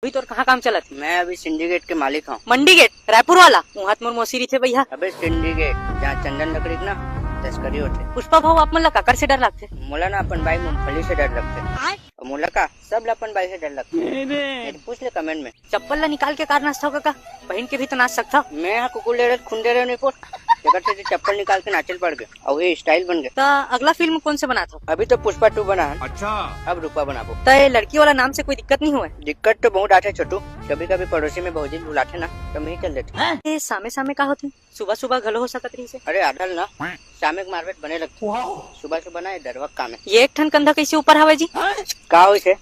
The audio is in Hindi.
अभी तो कहाँ काम चलत? मैं अभी सिंडिकेट के मालिक हूँ। मंडी गेट रायपुर वाला वहाँ मोर मौसी थे भैया। अबे सिंडिकेट जहाँ चंदन लकड़ी ना तस्करी होते। पुष्पा भाव आप मन काकर से डर लगते? मोला ना अपन भाई मूंगफली से डर लगते और मोला का सब ला अपन भाई से डर लगते। तो पूछ ले कमेंट में। चप्पल ला निकाल के कार नाचता का पहन के भी तो नाच सकता। मैं यहाँ कुकुर ले रहे खुंदे रहे नहीं से चप्पल निकाल के नाचल पड़ गए और ये स्टाइल बन गए। तो अगला फिल्म कौन से बना था? अभी तो पुष्पा 2 बना है। अच्छा अब रूपा बनाबो। तो ये लड़की वाला नाम से कोई दिक्कत नहीं हुआ? दिक्कत तो बहुत आते छोटू। कभी कभी पड़ोसी में बहुजी बुलाते ना तो मैं ही चल देते। ये सामे सामे का होते? सुबह सुबह घलो हो सकत रही से? अरे आदल ना शाम एक मार्केट बने लगते। सुबह सुबह ना दरवक काम है। ये एक ठन कंधा कैसे ऊपर हवा जी? का हो इसे